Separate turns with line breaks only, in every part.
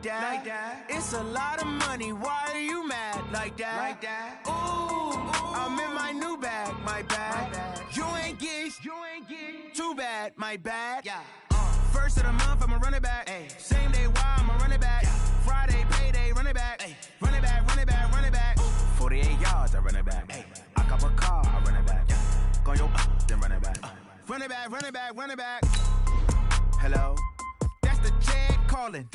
that. It's a lot of money. Why are you mad like that? Ooh, I'm in my new bag, my bad. You ain't get too bad, my bad. Yeah. First of the month, I'ma run it back. Ay. Same day, why I'ma run it back. Friday, payday, run it back. Ay. Run it back, run it back, run it back. 48 yards, I run it back. Ay. I cop a car, I run it back. Go yo, then run it back. Run it back, run it back, run it back. Hello? That's the jag calling.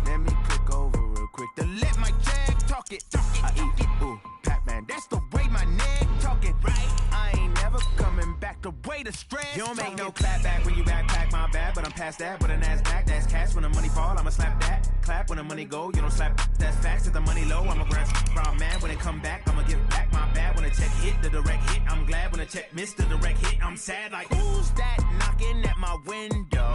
Let me click over real quick to let my jag talk it. I eat it, ooh, Pac-Man. That's the way my neck talking. Right? I ain't never coming back the way the stress. You don't make no clap back when you backpack, my bad. But I'm past that with a NASDAQ. That's cash when the money fall, I'ma slap that. Clap when the money go, you don't slap. That's facts. If the money low, I'ma grab from man. When it come back, I'ma give back my bad. When the check hit, the direct hit, I'm glad. When the check missed the direct hit, I'm sad. Like, who's that knocking at my window?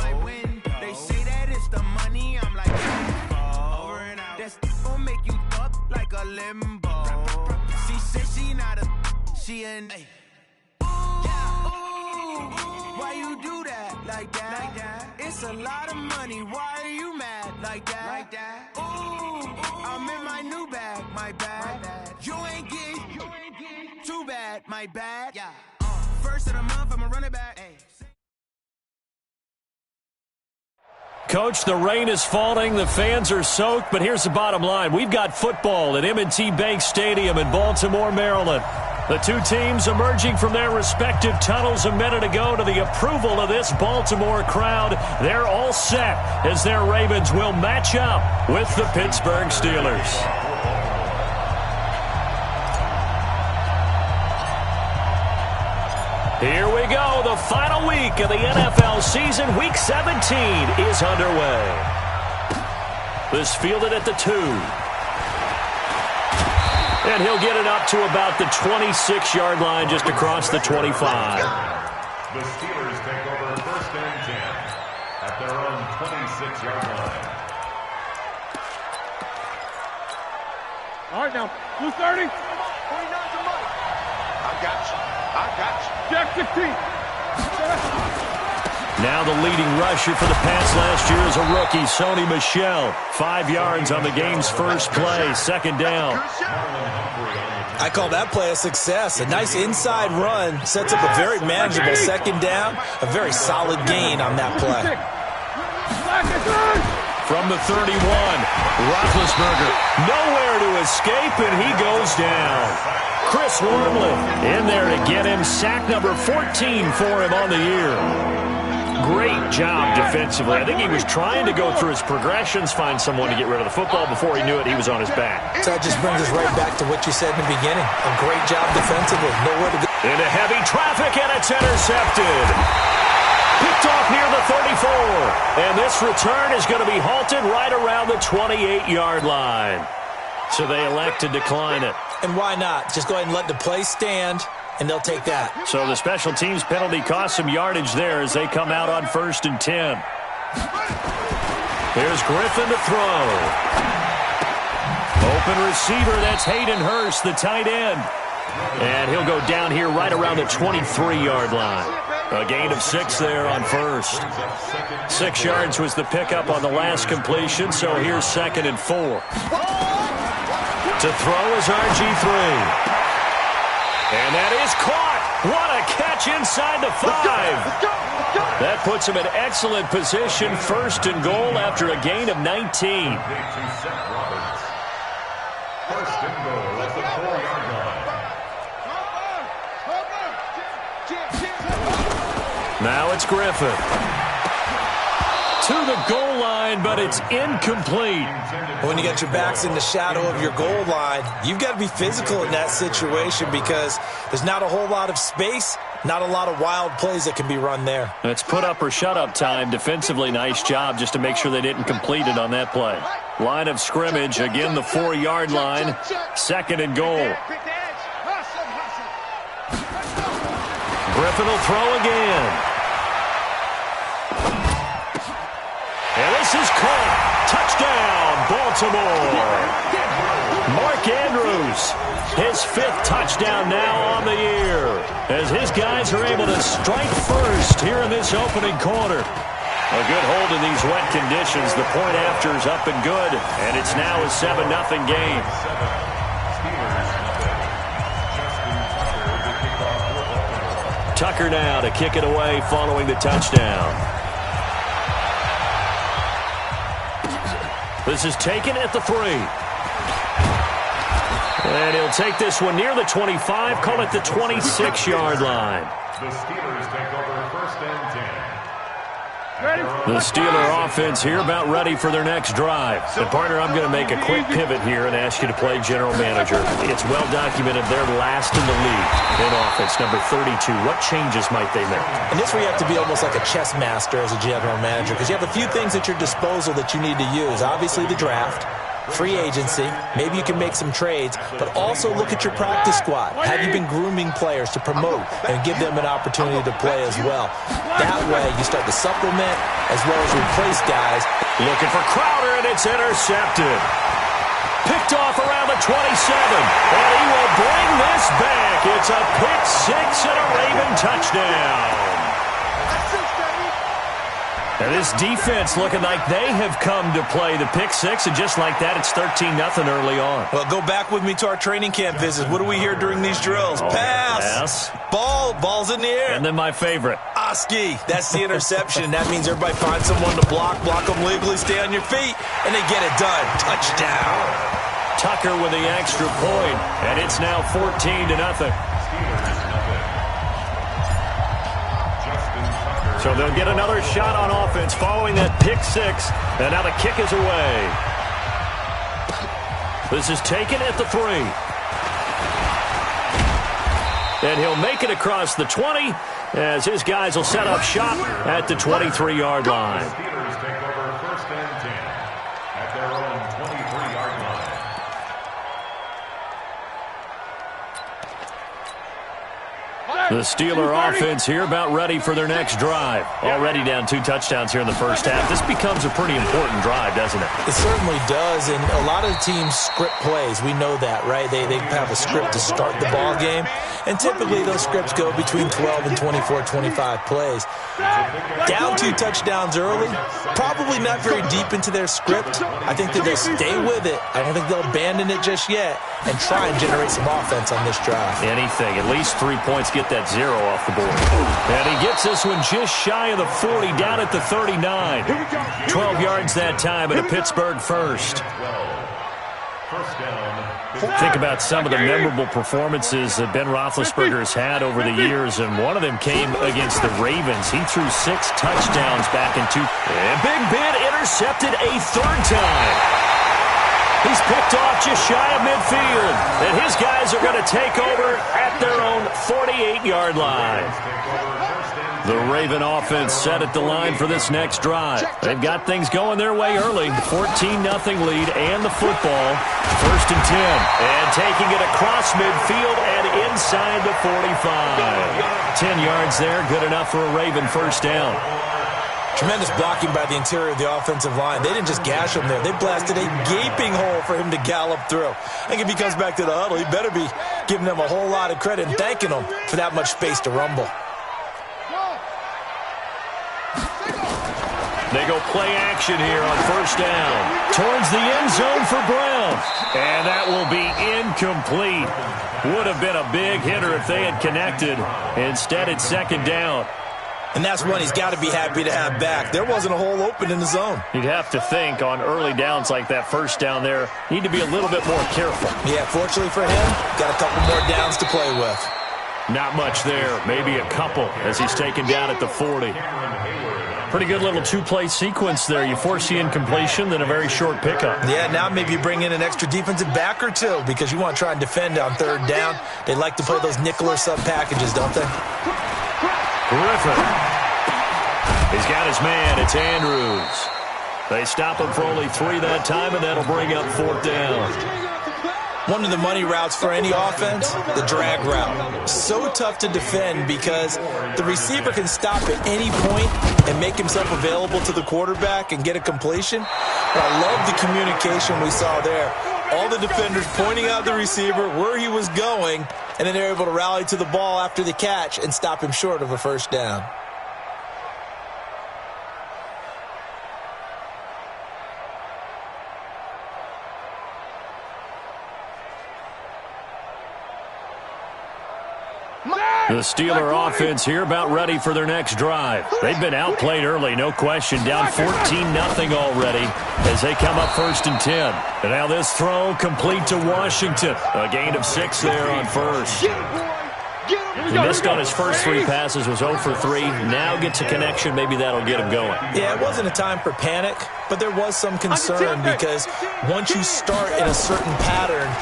They say that it's the money, I'm like, over and out. That's gon' make you up like a limbo. She said she not a, she an ooh, why you do that like that? It's a lot of money, why are you mad like that? Ooh, I'm in my new bag, my bad. You ain't get too bad, my bad. Yeah. First of the month, I'ma run it back. Ay.
Coach, the rain is falling, the fans are soaked, but here's the bottom line. We've got football at M&T Bank Stadium in Baltimore, Maryland. The two teams emerging from their respective tunnels a minute ago to the approval of this Baltimore crowd. They're all set as their Ravens will match up with the Pittsburgh Steelers. Here we go. The final week of the NFL season. Week 17 is underway. This fielded at the 2. And he'll get it up to about the 26-yard line just across the 25.
The Steelers take over first and 10 at their own 26-yard line.
All right, now, 230.
49 to Mike. I got you.
Jack 16.
Now the leading rusher for the Pats last year is a rookie, Sony Michel. 5 yards on the game's first play, second down.
I call that play a success. A nice inside run sets up a very manageable second down. A very solid gain on that play.
From the 31, Roethlisberger nowhere to escape, and he goes down. Chris Wormley in there to get him. Sack number 14 for him on the year. Great job defensively. I think he was trying to go through his progressions, find someone to get rid of the football. Before he knew it, he was on his back.
So that just brings us right back to what you said in the beginning. A great job defensively. Nowhere to go.
Into heavy traffic, and it's intercepted. Picked off near the 34. And this return is going to be halted right around the 28-yard line. So they elect to decline it.
And why not? Just go ahead and let the play stand, and they'll take that.
So the special teams penalty cost some yardage there as they come out on 1st and 10. Here's Griffin to throw. Open receiver, that's Hayden Hurst, the tight end. And he'll go down here right around the 23-yard line. A gain of 6 there on first. 6 yards was the pickup on the last completion, so here's 2nd and 4. To throw is RG3. And that is caught. What a catch inside the 5. That puts him in excellent position. 1st and goal after a gain of 19.
First and goal at the 4-yard line.
Now it's Griffin. To the goal line, but it's incomplete.
When you got your backs in the shadow of your goal line, you've got to be physical in that situation because there's not a whole lot of space, not a lot of wild plays that can be run there.
It's put up or shut up time. Defensively, nice job just to make sure they didn't complete it on that play. Line of scrimmage, again the 4-yard line. 2nd and goal. Griffin will throw again. And this is caught. Touchdown, Baltimore. Mark Andrews, his 5th touchdown now on the year, as his guys are able to strike first here in this opening quarter. A good hold in these wet conditions. The point after is up and good, and it's now a 7-0 game. Tucker now to kick it away following the touchdown. This is taken at the 3. And he'll take this one near the 25, call it the 26-yard line.
The Steelers take over 1st and 10.
The Steeler offense here about ready for their next drive. And partner, I'm going to make a quick pivot here and ask you to play general manager. It's well documented they're last in the league in offense, number 32. What changes might they make?
And this where you have to be almost like a chess master as a general manager, because you have a few things at your disposal that you need to use. Obviously the draft, free agency, maybe you can make some trades, but also look at your practice squad. Have you been grooming players to promote and give them an opportunity to play as well? That way you start to supplement as well as replace guys.
Looking for Crowder, and it's intercepted. Picked off around the 27, and he will bring this back. It's a pick 6 and a Raven touchdown. And this defense looking like they have come to play the pick 6, and just like that, it's 13-0 early on.
Well, go back with me to our training camp visits. What do we hear during these drills? Pass. Ball's in the air.
And then my favorite.
Oski. That's the interception. That means everybody finds someone to block them legally, stay on your feet, and they get it done. Touchdown.
Tucker with the extra point, and it's now 14-0. So they'll get another shot on offense following that pick 6, and now the kick is away. This is taken at the 3. And he'll make it across the 20 as his guys will set up shop at the 23-yard line.
The Steelers take over 1st and 10 at their own 23-yard line.
The Steeler offense here about ready for their next drive. Already down 2 touchdowns here in the first half. This becomes a pretty important drive, doesn't it?
It certainly does, and a lot of teams script plays. We know that, right? They have a script to start the ball game, and typically those scripts go between 12 and 24, 25 plays. Down 2 touchdowns early, probably not very deep into their script. I think that they'll stay with it. I don't think they'll abandon it just yet and try and generate some offense on this drive.
Anything, at least 3 points, get that 0 off the board. And he gets this one just shy of the 40, down at the 39. 12 yards that time, and a Pittsburgh first. Think about some of the memorable performances that Ben Roethlisberger has had over the years, and one of them came against the Ravens. He threw 6 touchdowns back in 2. And Big Ben intercepted a 3rd time. He's picked off just shy of midfield, and his guys are going to take over at their own 48-yard line. The Raven offense set at the line for this next drive. They've got things going their way early. 14-0 lead and the football. 1st and 10. And taking it across midfield and inside the 45. 10 yards there, good enough for a Raven first down.
Tremendous blocking by the interior of the offensive line. They didn't just gash him there. They blasted a gaping hole for him to gallop through. I think if he comes back to the huddle, he better be giving them a whole lot of credit and thanking them for that much space to rumble.
They go play action here on 1st down. Towards the end zone for Brown. And that will be incomplete. Would have been a big hitter if they had connected. Instead, it's 2nd down.
And that's one he's got to be happy to have back. There wasn't a hole open in the zone.
You'd have to think on early downs like that 1st down there, need to be a little bit more careful.
Yeah, fortunately for him, got a couple more downs to play with.
Not much there, maybe a couple as he's taken down at the 40. Pretty good little 2-play sequence there. You force the incompletion, then a very short pickup.
Yeah, now maybe you bring in an extra defensive back or 2 because you want to try and defend on 3rd down. They like to play those nickel or sub packages, don't they?
Griffin. He's got his man. It's Andrews. They stop him for only 3 that time, and that'll bring up 4th down.
One of the money routes for any offense, the drag route. So tough to defend because the receiver can stop at any point and make himself available to the quarterback and get a completion. But I love the communication we saw there. All the defenders pointing out the receiver, where he was going, and then they're able to rally to the ball after the catch and stop him short of a 1st down.
The Steeler offense here about ready for their next drive. They've been outplayed early, no question. Down 14-0 already as they come up 1st and 10. And now this throw complete to Washington. A gain of 6 there on first. He missed on his first 3 passes, was 0 for 3. Now gets a connection. Maybe that'll get him going.
Yeah, it wasn't a time for panic, but there was some concern because once you start in a certain pattern,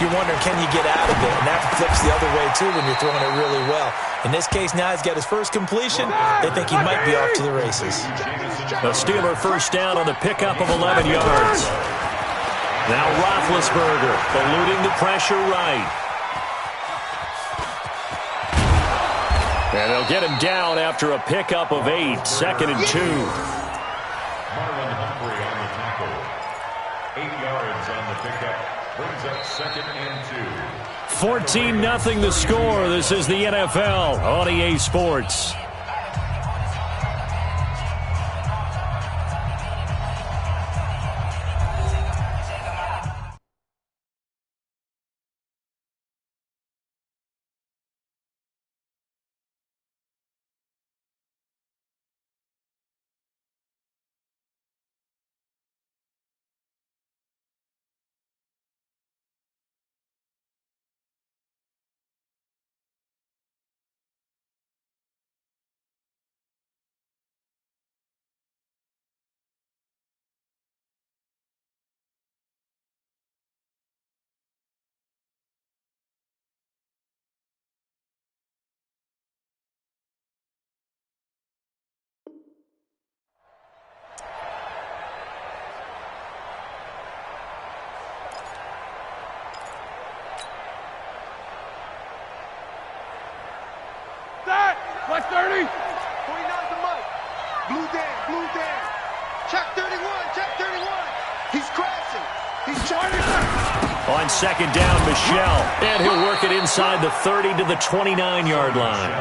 you're wondering, can you get out of it? And that flips the other way, too, when you're throwing it really well. In this case, now he's got his first completion. They think he might be off to the races.
A Steeler first down on the pickup of 11 yards. Now Roethlisberger eluding the pressure right. And they'll get him down after a pickup of 8, 2nd and 2.
Marlon Humphrey on the tackle. 8 yards on the pickup. Brings up 2nd and 2.
14-0 the score. This is the NFL on EA Sports.
Black 30.
49 to Mike. Blue Dan. Check 31. He's crashing. He's charging.
On 2nd down, Michelle. And he'll work it inside the 30 to the 29-yard line.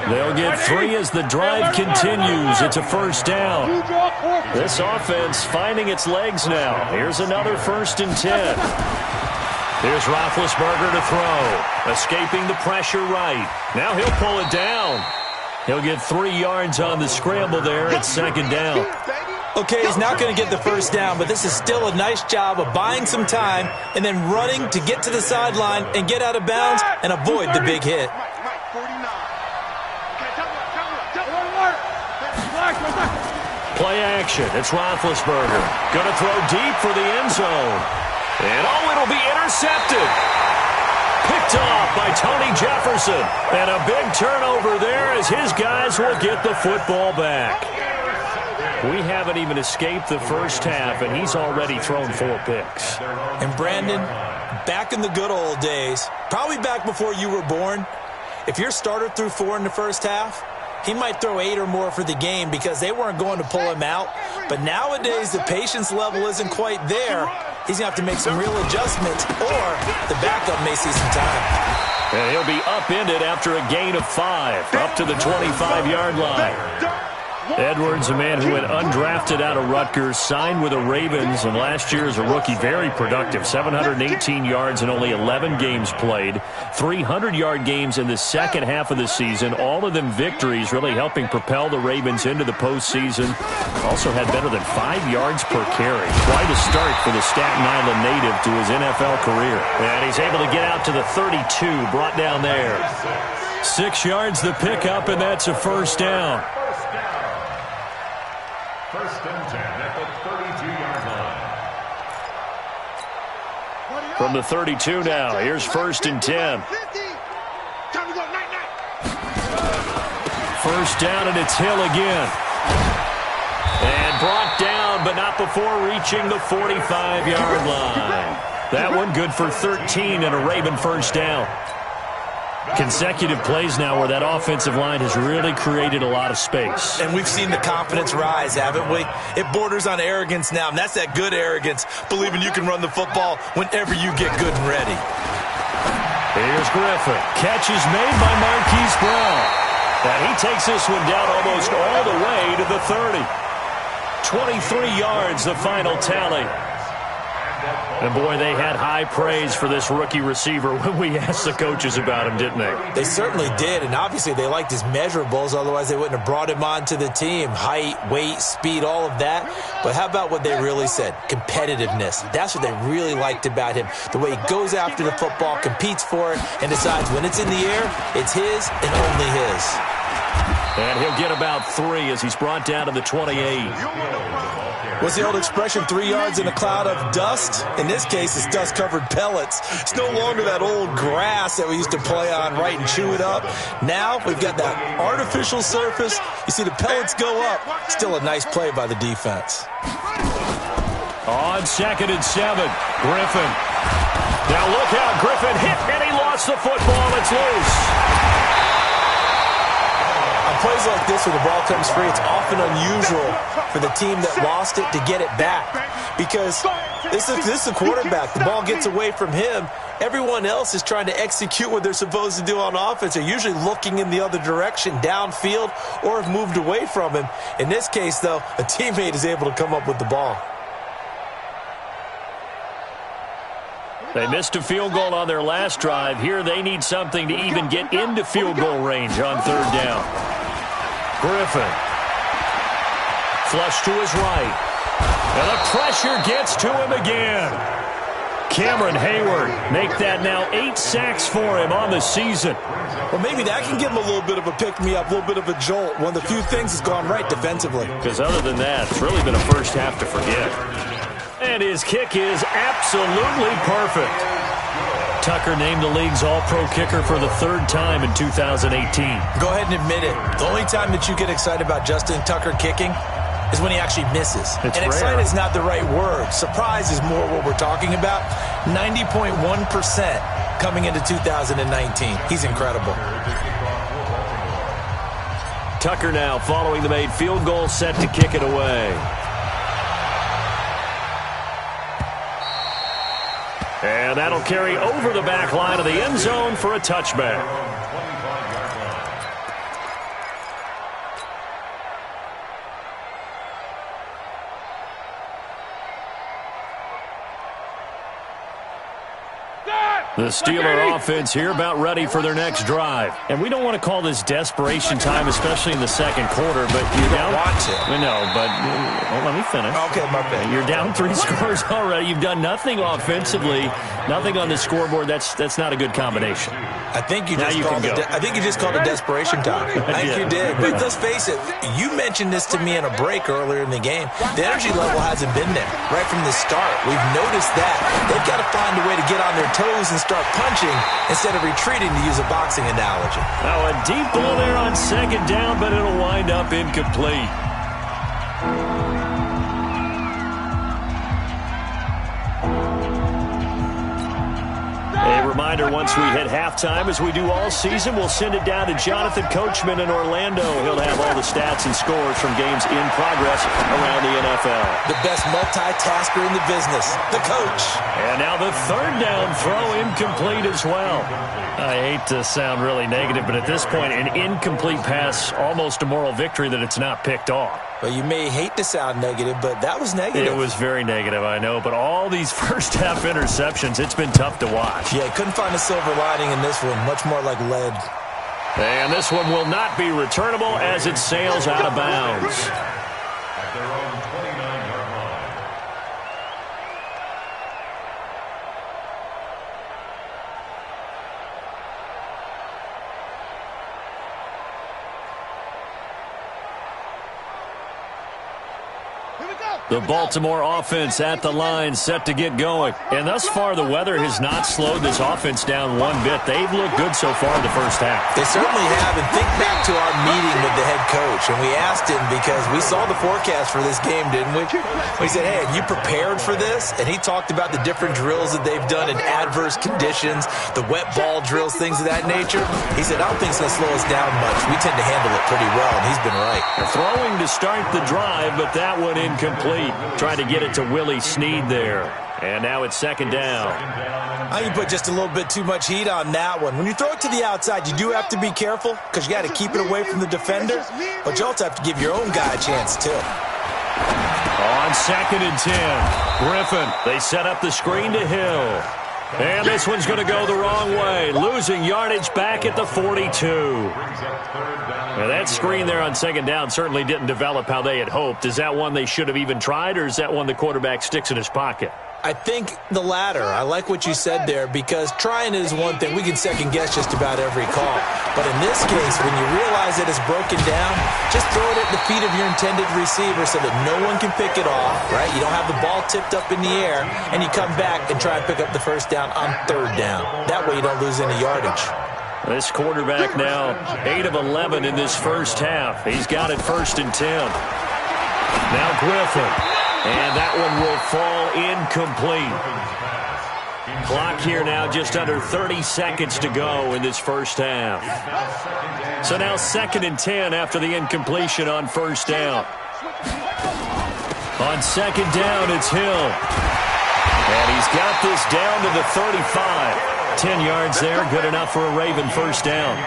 They'll get 3 as the drive continues. It's a 1st down. This offense finding its legs now. Here's another 1st and 10. Here's Roethlisberger to throw. Escaping the pressure right. Now he'll pull it down. He'll get 3 yards on the scramble there at 2nd down.
Okay, he's not going to get the 1st down, but this is still a nice job of buying some time and then running to get to the sideline and get out of bounds and avoid the big hit.
Play action. It's Roethlisberger. Going to throw deep for the end zone. And it'll be intercepted. Picked off by Tony Jefferson. And a big turnover there as his guys will get the football back. We haven't even escaped the first half, and he's already thrown 4 picks.
And Brandon, back in the good old days, probably back before you were born, if your starter threw 4 in the first half, he might throw 8 or more for the game because they weren't going to pull him out. But nowadays, the patience level isn't quite there. He's going to have to make some real adjustments, or the backup may see some time.
And he'll be upended after a gain of 5, up to the 25-yard line. Edwards, a man who went undrafted out of Rutgers, signed with the Ravens, and last year as a rookie, very productive. 718 yards in only 11 games played. 300-yard games in the second half of the season. All of them victories, really helping propel the Ravens into the postseason. Also had better than 5 yards per carry. Quite a start for the Staten Island native to his NFL career. And he's able to get out to the 32, brought down there. 6 yards the pickup, and that's a 1st down.
1st and 10 at the 32-yard line.
From the 32 now, here's 1st and 10. 1st down, and it's Hill again. And brought down, but not before reaching the 45-yard line. That one good for 13 and a Raven 1st down. Consecutive plays now where that offensive line has really created a lot of space.
And we've seen the confidence rise, haven't we? It borders on arrogance now, and that's that good arrogance, believing you can run the football whenever you get good and ready.
Here's Griffin. Catch is made by Marquise Brown. And he takes this one down almost all the way to the 30. 23 yards, the final tally. And, boy, they had high praise for this rookie receiver when we asked the coaches about him, didn't they?
They certainly did, and obviously they liked his measurables. Otherwise, they wouldn't have brought him onto the team. Height, weight, speed, all of that. But how about what they really said? Competitiveness. That's what they really liked about him. The way he goes after the football, competes for it, and decides when it's in the air, it's his and only his.
And he'll get about 3 as he's brought down to the 28.
What's the old expression, 3 yards in a cloud of dust? In this case, it's dust-covered pellets. It's no longer that old grass that we used to play on, right, and chew it up. Now we've got that artificial surface. You see the pellets go up. Still a nice play by the defense.
On 2nd and 7, Griffin. Now look out, Griffin hit, and he lost the football. It's loose.
On plays like this where the ball comes free, it's often unusual for the team that lost it to get it back because this is the quarterback. The ball gets away from him. Everyone else is trying to execute what they're supposed to do on offense. They're usually looking in the other direction, downfield, or have moved away from him. In this case, though, a teammate is able to come up with the ball.
They missed a field goal on their last drive. Here they need something to even get into field goal range on 3rd down. Griffin. Flush to his right. And the pressure gets to him again. Cameron Hayward make that now 8 sacks for him on the season.
Well, maybe that can give him a little bit of a pick-me-up, a little bit of a jolt. One of the few things that's gone right defensively.
Because other than that, it's really been a first half to forget. And his kick is absolutely perfect. Tucker named the league's all-pro kicker for the 3rd time in 2018.
Go ahead and admit it. The only time that you get excited about Justin Tucker kicking is when he actually misses.
It's
and excited is not the right word. Surprise is more what we're talking about. 90.1% coming into 2019. He's incredible.
Tucker now following the made field goal, set to kick it away. And that'll carry over the back line of the end zone for a touchback. The Steeler offense here about ready for their next drive. And we don't want to call this desperation time, especially in the 2nd quarter, but you don't
want to.
We know, but let me finish.
Okay, my bad.
You're down 3 scores already. You've done nothing offensively, nothing on the scoreboard. That's not a good combination.
I think you just called it desperation time. I think you did. But let's face it, you mentioned this to me in a break earlier in the game. The energy level hasn't been there right from the start. We've noticed that. They've got to find a way to get on their toes and start punching instead of retreating, to use a boxing analogy.
Now a deep ball there on 2nd down, but it'll wind up incomplete. A reminder, once we hit halftime, as we do all season, we'll send it down to Jonathan Coachman in Orlando. He'll have all the stats and scores from games in progress around the NFL.
The best multitasker in the business, the coach.
And now the 3rd down throw incomplete as well. I hate to sound really negative, but at this point, an incomplete pass, almost a moral victory that it's not picked off.
Well, you may hate to sound negative, but that was negative.
It was very negative, I know. But all these first-half interceptions, it's been tough to watch.
Yeah, couldn't find a silver lining in this one. Much more like lead.
And this one will not be returnable as it sails out of bounds.
At their own 29-yard line.
The Baltimore offense at the line, set to get going. And thus far, the weather has not slowed this offense down one bit. They've looked good so far in the first half.
They certainly have. And think back to our meeting with the head coach. And we asked him, because we saw the forecast for this game, didn't we? We said, hey, have you prepared for this? And he talked about the different drills that they've done in adverse conditions, the wet ball drills, things of that nature. He said, I don't think it's going to slow us down much. We tend to handle it pretty well, and he's been right.
Throwing to start the drive, but that one incomplete. Trying to get it to Willie Snead there. And now it's 2nd down.
I think you put just a little bit too much heat on that one. When you throw it to the outside, you do have to be careful because you got to keep it away from the defender, but you also have to give your own guy a chance too.
On On 2nd and 10, Griffin. They set up the screen to Hill. And this one's going to go the wrong way. Losing yardage back at the 42. Now that screen there on 2nd down certainly didn't develop how they had hoped. Is that one they should have even tried, or is that one the quarterback sticks in his pocket?
I think the latter. I like what you said there, because trying is one thing. We can second-guess just about every call. But in this case, when you realize that it's broken down, just throw it at the feet of your intended receiver so that no one can pick it off, right? You don't have the ball tipped up in the air, and you come back and try and pick up the first down on 3rd down. That way you don't lose any yardage.
This quarterback now 8 of 11 in this first half. He's got it 1st and 10. Now Griffin. And that one will fall incomplete. Clock here now just under 30 seconds to go in this first half. So now 2nd and 10 after the incompletion on 1st down. On 2nd down, it's Hill. And he's got this down to the 35. 10 yards there, good enough for a Raven 1st down.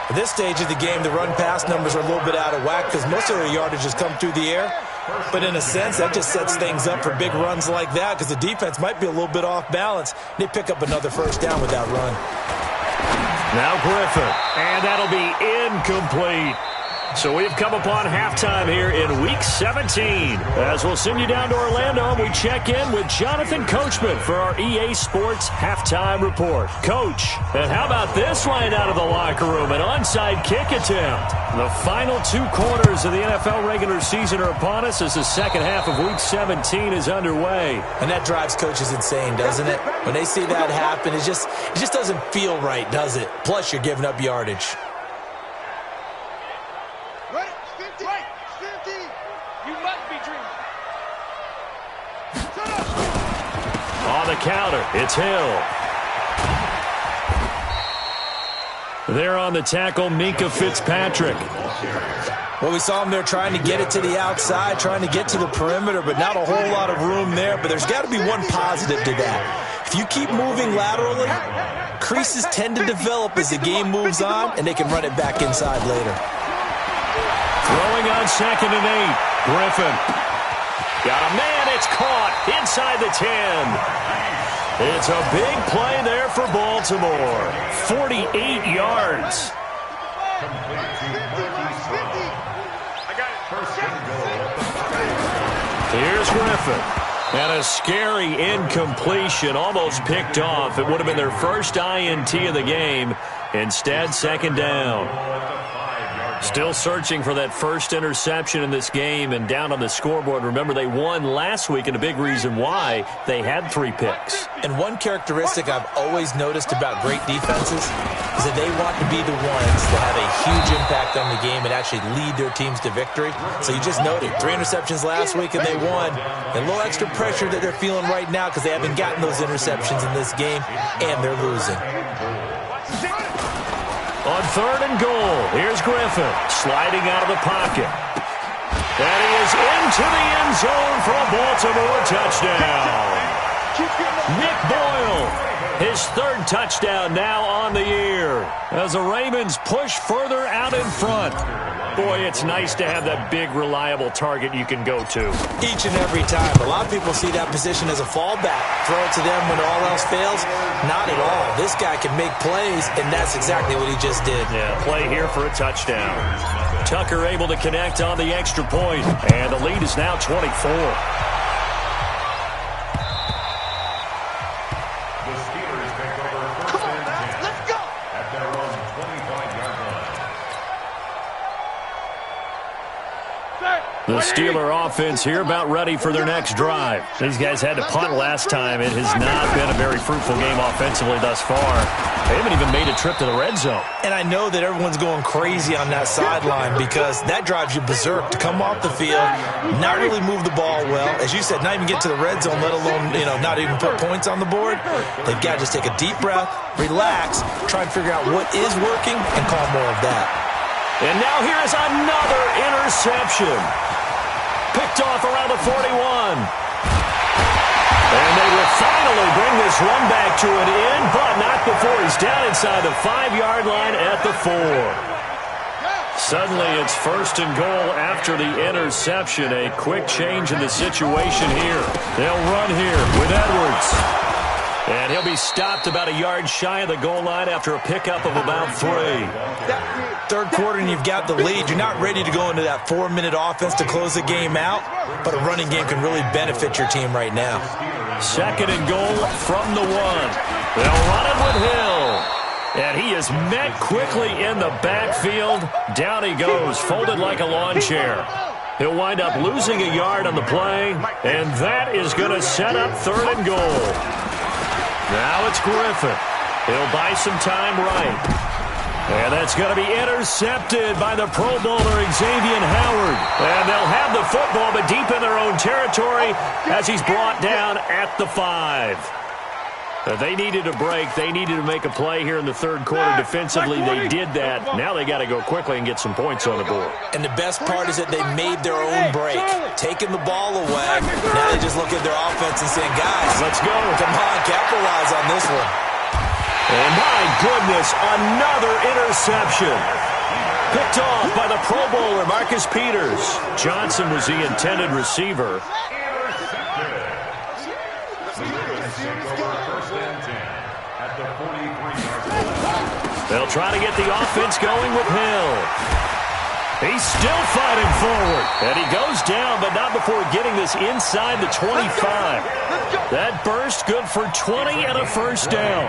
At this stage of the game, the run-pass numbers are a little bit out of whack because most of their yardage has come through the air. But in a sense, that just sets things up for big runs like that because the defense might be a little bit off balance. They pick up another 1st down with that run.
Now Griffin, and that'll be incomplete. So we've come upon halftime here in Week 17. As we'll send you down to Orlando, we check in with Jonathan Coachman for our EA Sports Halftime Report. Coach, and how about this line out of the locker room? An onside kick attempt. The final 2 quarters of the NFL regular season are upon us as the second half of Week 17 is underway.
And that drives coaches insane, doesn't it? When they see that happen, it just doesn't feel right, does it? Plus, you're giving up yardage.
On the counter, it's Hill. There on the tackle, Minka Fitzpatrick.
Well, we saw him there trying to get it to the outside, trying to get to the perimeter, but not a whole lot of room there. But there's got to be one positive to that. If you keep moving laterally, creases tend to develop as the game moves on, and they can run it back inside later.
Throwing on 2nd and 8. Griffin. Got a man. It's caught inside the 10. It's a big play there for Baltimore. 48 yards. Here's Griffin. And a scary incompletion, almost picked off. It would have been their first INT of the game. Instead, 2nd down. Still searching for that first interception in this game and down on the scoreboard. Remember, they won last week, and a big reason why they had 3 picks.
And one characteristic I've always noticed about great defenses is that they want to be the ones that have a huge impact on the game and actually lead their teams to victory. So you just noted 3 interceptions last week and they won. And a little extra pressure that they're feeling right now because they haven't gotten those interceptions in this game, and they're losing.
On 3rd and goal, here's Griffin sliding out of the pocket. And he is into the end zone for a Baltimore touchdown. Nick Boyle, his 3rd touchdown now on the year as the Ravens push further out in front. Boy, it's nice to have that big, reliable target you can go to.
Each and every time. A lot of people see that position as a fallback. Throw it to them when all else fails. Not at all. This guy can make plays, and that's exactly what he just did.
Yeah, play here for a touchdown. Tucker able to connect on the extra point, and the lead is now 24. The Steeler offense here about ready for their next drive. These guys had to punt last time. It has not been a very fruitful game offensively thus far. They haven't even made a trip to the red zone.
And I know that everyone's going crazy on that sideline because that drives you berserk to come off the field, not really move the ball well. As you said, not even get to the red zone, let alone, not even put points on the board. They've got to just take a deep breath, relax, try and figure out what is working, and call more of that.
And now here is another interception. Picked off around the 41. And they will finally bring this run back to an end, but not before he's down inside the 5-yard line at the 4. Suddenly it's 1st and goal after the interception. A quick change in the situation here. They'll run here with Edwards. And he'll be stopped about a yard shy of the goal line after a pickup of about 3.
Third quarter and you've got the lead. You're not ready to go into that 4-minute offense to close the game out, but a running game can really benefit your team right now.
2nd and goal from the 1. They'll run it with Hill. And he is met quickly in the backfield. Down he goes, folded like a lawn chair. He'll wind up losing a yard on the play, and that is going to set up 3rd and goal. Now it's Griffin. He'll buy some time right. And that's going to be intercepted by the Pro Bowler Xavier Howard. And they'll have the football, but deep in their own territory as he's brought down at the 5. They needed a break. They needed to make a play here in the 3rd quarter defensively. They did that. Now they got to go quickly and get some points on the board.
And the best part is that they made their own break, taking the ball away. Now they just look at their offense and saying, guys, let's go. Come on, capitalize on this one.
And my goodness, another interception. Picked off by the Pro Bowler, Marcus Peters. Johnson was the intended receiver. They'll try to get the offense going with Hill. He's still fighting forward. And he goes down, but not before getting this inside the 25. That burst good for 20 and a 1st down.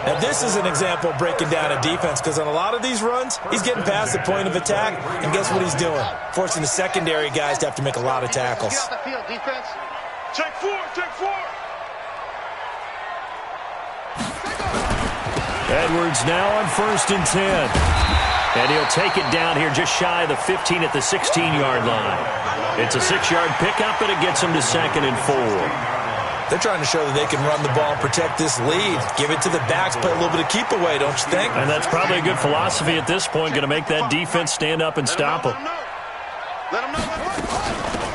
Now, this is an example of breaking down a defense, because on a lot of these runs, he's getting past the point of attack, and guess what he's doing? Forcing the secondary guys to have to make a lot of tackles.
Get off the field, defense. Take 4, take 4.
Edwards now on 1st and 10. And he'll take it down here just shy of the 15 at the 16-yard line. It's a 6-yard pickup, and it gets him to 2nd and 4.
They're trying to show that they can run the ball and protect this lead. Give it to the backs, play a little bit of keep away, don't you think?
And that's probably a good philosophy at this point, going to make that defense stand up and stop them.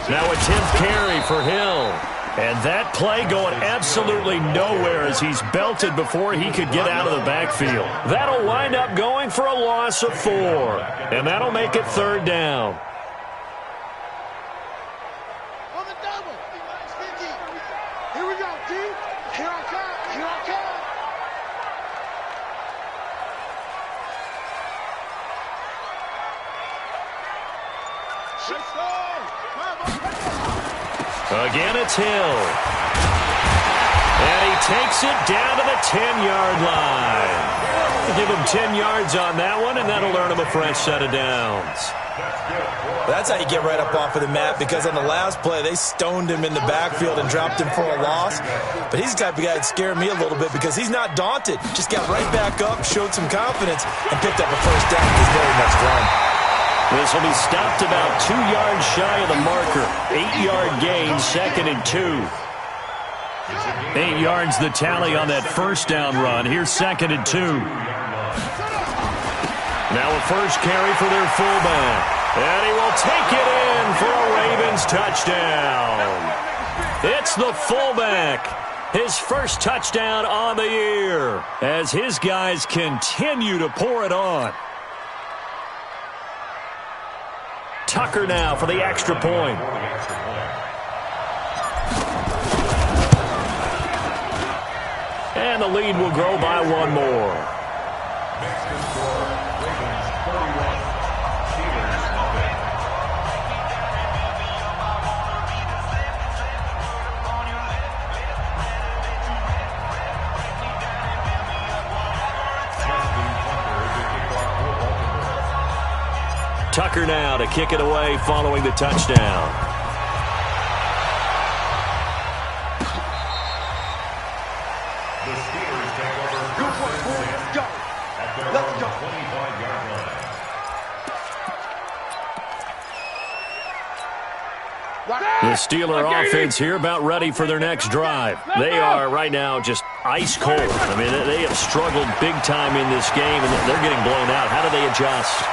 Now a 10th carry for Hill. And that play going absolutely nowhere as he's belted before he could get out of the backfield. That'll wind up going for a loss of 4. And that'll make it 3rd down.
On the double. Here we go, D. Here I come. Here I come.
Again, it's Hill. And he takes it down to the 10-yard line. Give him 10 yards on that one, and that'll earn him a fresh set of downs.
That's how you get right up off of the mat, because on the last play, they stoned him in the backfield and dropped him for a loss. But he's the type of guy that scared me a little bit because he's not daunted. Just got right back up, showed some confidence, and picked up a 1st down with his very next run.
This will be stopped about 2 yards shy of the marker. 8-yard gain, 2nd and 2. 8 yards the tally on that 1st down run. Here's 2nd and 2. Now a 1st carry for their fullback. And he will take it in for a Ravens touchdown. It's the fullback. His 1st touchdown on the year as his guys continue to pour it on. Tucker now for the extra point. And the lead will grow by 1 more. Tucker now to kick it away following the touchdown.
The Steelers take over
Let's go.
at their
Let's
own
go.
25-yard line.
The Steeler offense here about ready for their next drive. They are right now just ice cold. I mean, they have struggled big time in this game, and they're getting blown out. How do they adjust?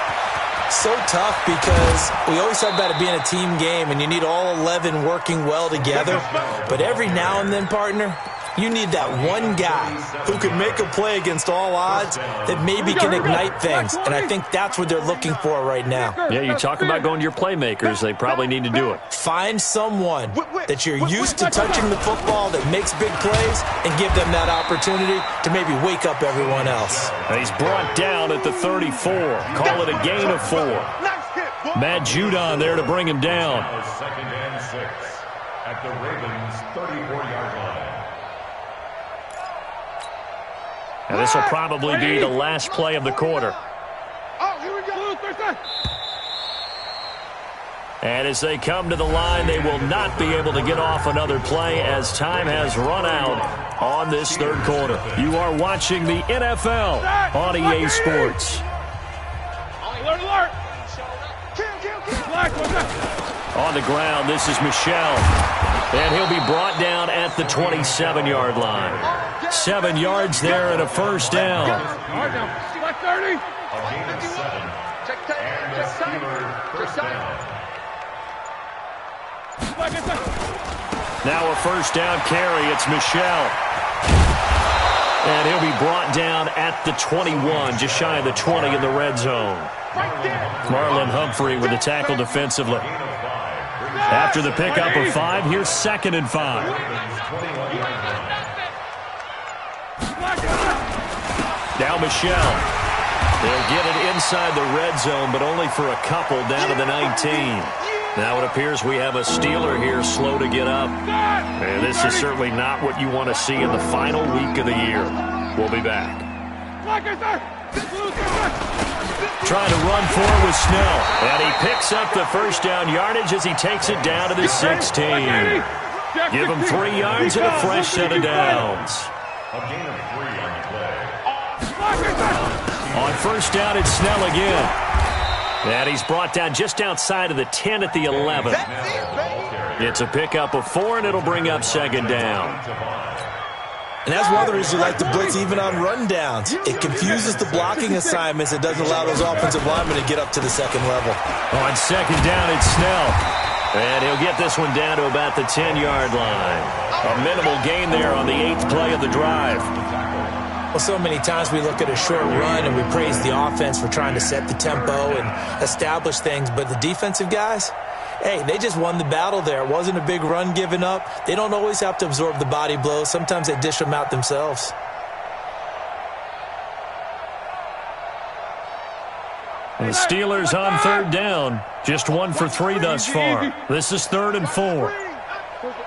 So tough, because we always talk about it being a team game and you need all 11 working well together. But every now and then, partner, You need that one guy who can make a play against all odds that maybe can ignite things, and I think that's what they're looking for right now.
Yeah, you talk about going to your playmakers. They probably need to do it.
Find someone that you're used to touching the football that makes big plays and give them that opportunity to maybe wake up everyone else.
And he's brought down at the 34. Call it a gain of 4. Matt Judon there to bring him down.
Second and 6 at the Ravens' 34-yard line.
And this will probably be the last play of the quarter.
Oh, here we go.
And as they come to the line, they will not be able to get off another play as time has run out on this third quarter. You are watching the NFL on EA Sports.
Alert.
On the ground, this is Michel. And he'll be brought down at the 27-yard line. 7 yards there and a first down.
Black 30.
A gain of 7. And the Steelers first down.
Now a first down carry. It's Michel. And he'll be brought down at the 21, just shy of the 20 in the red zone. Marlon Humphrey with the tackle defensively. After the pickup of 5, here's 2nd and 5. Now Michel. They'll get it inside the red zone, but only for a couple down to the 19. Now it appears we have a Steeler here slow to get up. And this is certainly not what you want to see in the final week of the year. We'll be back. Trying to run forward with Snell. And he picks up the first down yardage as he takes it down to the 16. Give him 3 yards and a fresh set of downs.
A gain of 3 on the play.
On first down, it's Snell again. And he's brought down just outside of the 10 at the 11. It's a pickup of 4, and it'll bring up 2nd down.
And that's one of the reasons you like to blitz even on rundowns. It confuses the blocking assignments. It doesn't allow those offensive linemen to get up to the second level.
On 2nd down, it's Snell. And he'll get this one down to about the 10-yard line. A minimal gain there on the 8th play of the drive.
Well, so many times we look at a short run and we praise the offense for trying to set the tempo and establish things, but the defensive guys, hey, they just won the battle there. It wasn't a big run given up. They don't always have to absorb the body blows. Sometimes they dish them out themselves.
The Steelers on 3rd down. Just 1 for 3 thus far. This is 3rd and 4.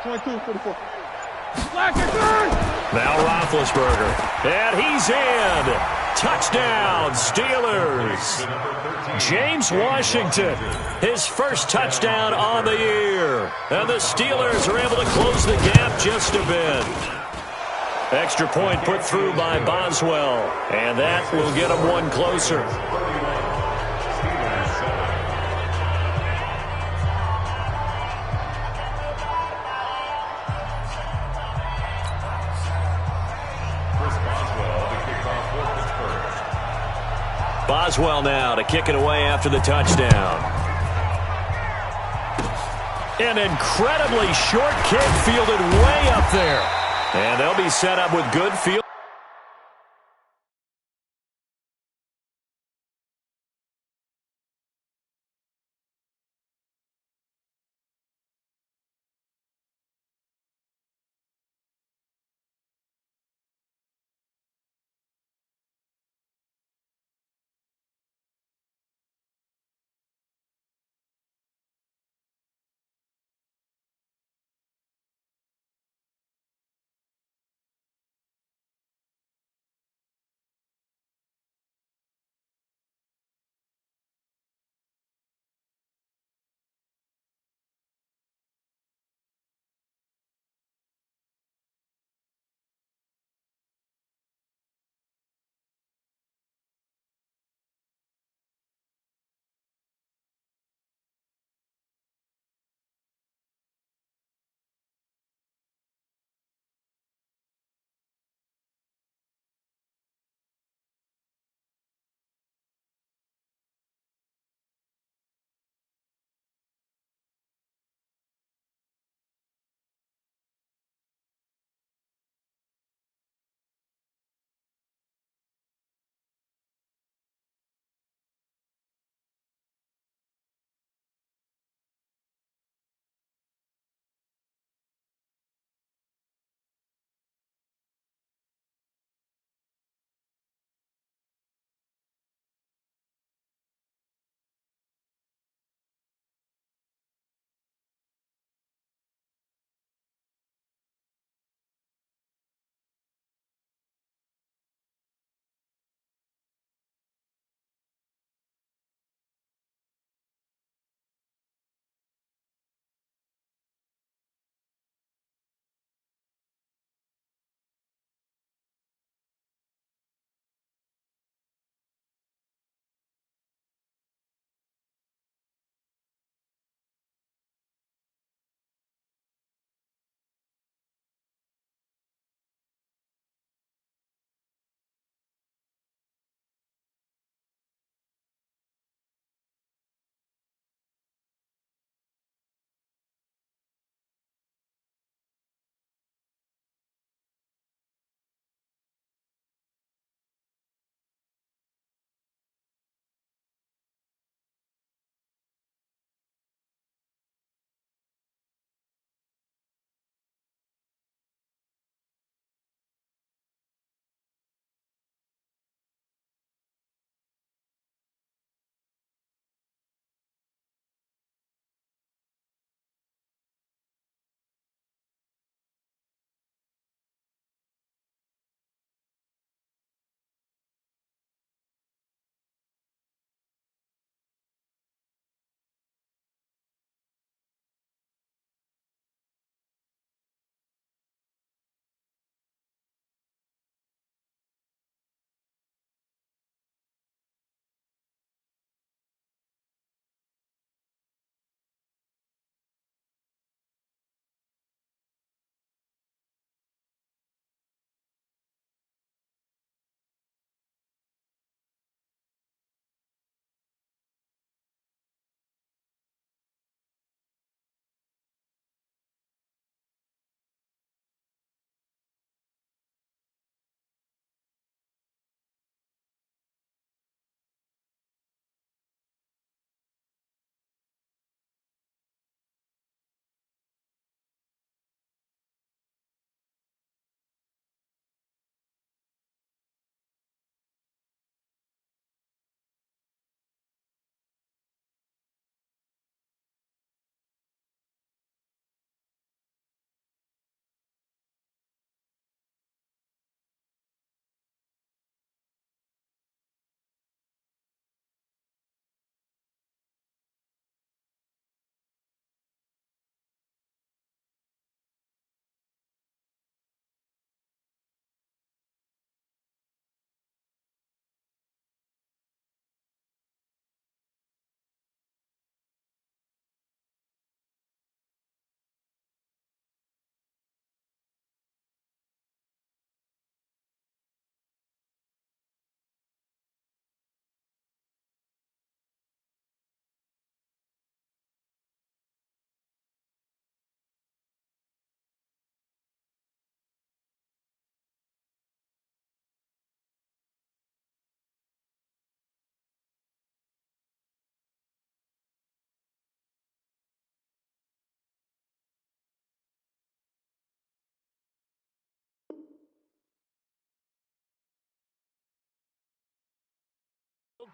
22, 44.
Now Roethlisberger. And he's in. Touchdown, Steelers. James Washington, his first touchdown on the year. And the Steelers are able to close the gap just a bit. Extra point put through by Boswell. And that will get them 1 closer. Boswell now to kick it away after the touchdown. An incredibly short kick fielded way up there. And they'll be set up with good field.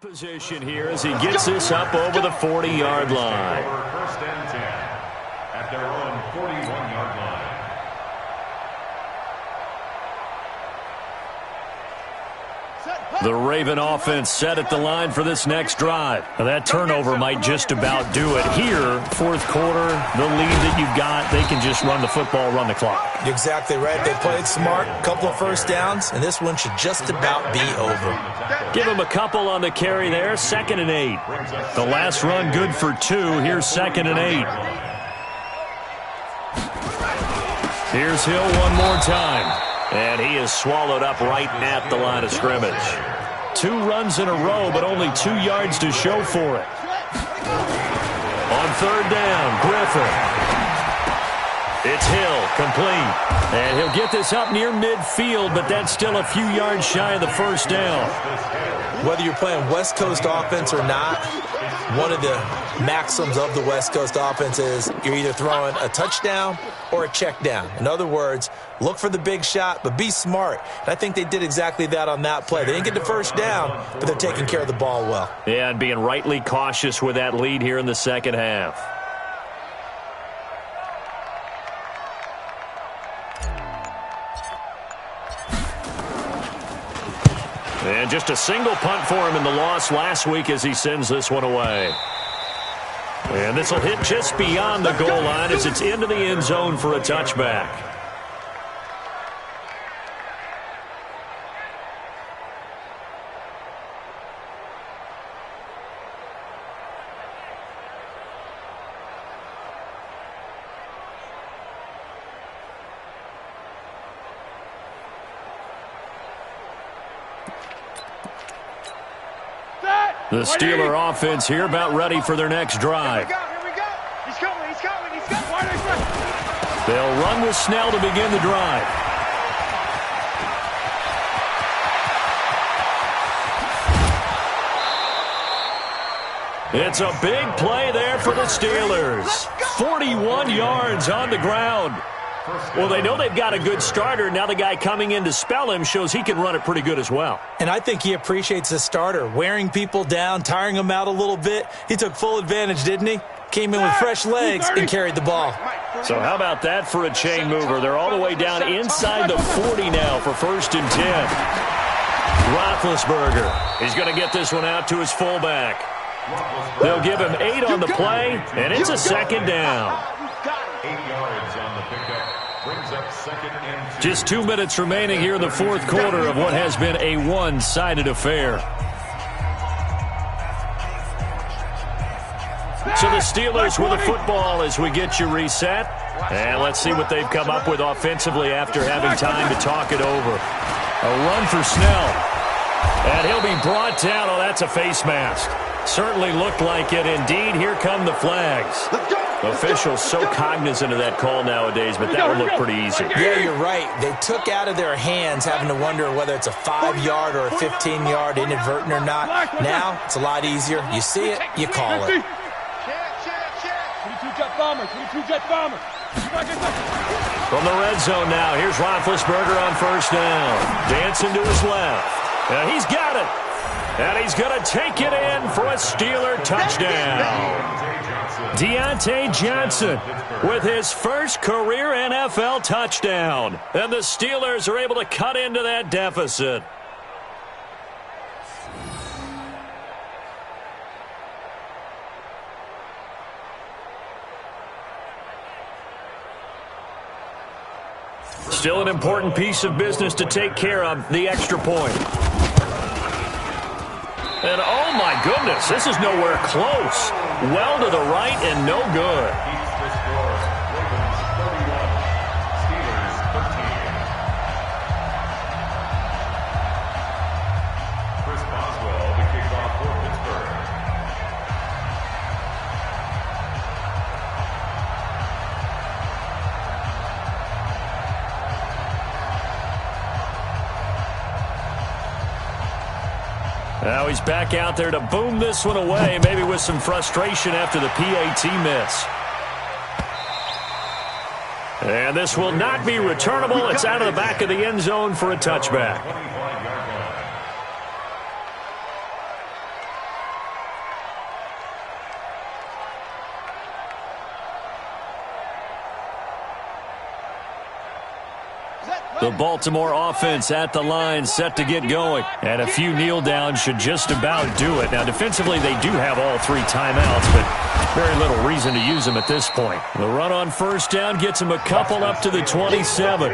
Position here as he gets this up over the 40-yard line.
First and 10 at their own 41-yard line.
The Raven offense set at the line for this next drive. Now that turnover might just about do it. Here, fourth quarter, the lead that you've got, they can just run the football, run the clock.
Exactly right. They played smart, a couple of first downs, and this one should just about be over.
Give him a couple on the carry there, 2nd and 8. The last run good for 2. Here's 2nd and 8. Here's Hill one more time. And he is swallowed up right at the line of scrimmage. 2 runs in a row, but only 2 yards to show for it. On 3rd down, Griffin. It's Hill, complete. And he'll get this up near midfield, but that's still a few yards shy of the first down.
Whether you're playing West Coast offense or not, one of the maxims of the West Coast offense is you're either throwing a touchdown or a check down. In other words, look for the big shot, but be smart. And I think they did exactly that on that play. They didn't get the first down, but they're taking care of the ball well.
Yeah, and being rightly cautious with that lead here in the second half. And just a single punt for him in the loss last week as he sends this one away. And this will hit just beyond the goal line as it's into the end zone for a touchback. The Steeler offense here about ready for their next drive.
Here we go. He's coming.
They'll run with Snell to begin the drive. It's a big play there for the Steelers. 41 yards on the ground. Well, they know they've got a good starter. Now the guy coming in to spell him shows he can run it pretty good as well.
And I think he appreciates the starter, wearing people down, tiring them out a little bit. He took full advantage, didn't he? Came in with fresh legs and carried the ball.
So how about that for a chain mover? They're all the way down inside the 40 now for 1st and 10. Roethlisberger. He's going to get this one out to his fullback. They'll give him 8 on the play, and it's a 2nd down.
8 yards on the pickup. Brings up 2nd and 2.
Just 2 minutes remaining here in the fourth quarter of what has been a one-sided affair. So the Steelers with the football as we get you reset. And let's see what they've come up with offensively after having time to talk it over. A run for Snell. And he'll be brought down. Oh, that's a face mask. Certainly looked like it. Indeed, here come the flags. Officials so cognizant of that call nowadays, but that would look pretty easy.
Yeah, you're right. They took out of their hands having to wonder whether it's a 5-yard or a 15-yard inadvertent or not. Now, it's a lot easier. You see it, you call it.
22-jet bomber.
From the red zone now, here's Roethlisberger on 1st down. Dancing to his left. And he's got it. And he's going to take it in for a Steeler touchdown. Deontay Johnson with his first career NFL touchdown. And the Steelers are able to cut into that deficit. Still an important piece of business to take care of, the extra point. And oh my goodness, this is nowhere close. Well to the right and no good.
Keeps the score. Ravens 31, Steelers 13. Chris Boswell, the kickoff for Pittsburgh.
Now he's back out there to boom this one away, maybe with some frustration after the PAT miss. And this will not be returnable. It's out of the back of the end zone for a touchback. The Baltimore offense at the line, set to get going. And a few kneel downs should just about do it. Now, defensively, they do have all 3 timeouts, but very little reason to use them at this point. The run on first down gets him a couple up to the 27.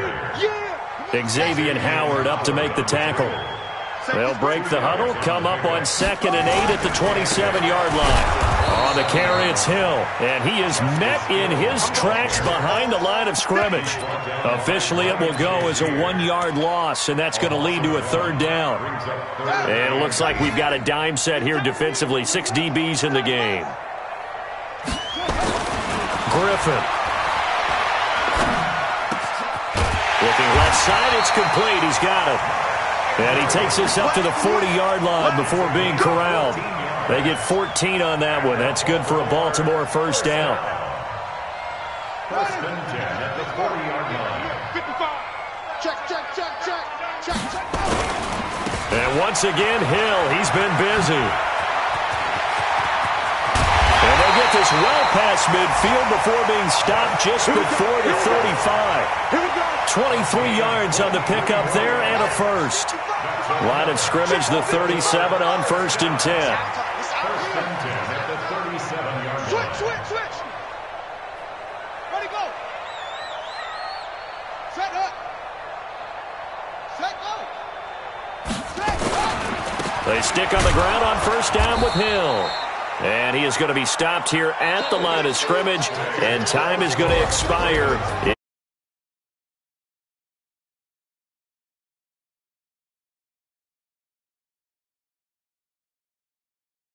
Xavier Howard up to make the tackle. They'll break the huddle, come up on 2nd and 8 at the 27-yard line. On the carry, it's Hill, and he is met in his tracks behind the line of scrimmage. Officially, it will go as a 1-yard loss, and that's going to lead to a 3rd down. And it looks like we've got a dime set here defensively. 6 DBs in the game. Griffin. Looking left side, it's complete. He's got it. And he takes us up to the 40-yard line before being corralled. They get 14 on that one. That's good for a Baltimore first down.
First and 10 at the 40-yard line.
55. Check.
And once again, Hill, he's been busy. And they get this well past midfield before being stopped just before the 35. 23 yards on the pickup there and a first. Line of scrimmage, the 37 on 1st and 10.
First and 10 at the 37-yard line.
Switch. Ready, go. Set up. Set go.
They stick on the ground on first down with Hill. And he is going to be stopped here at the line of scrimmage, and time is going to expire.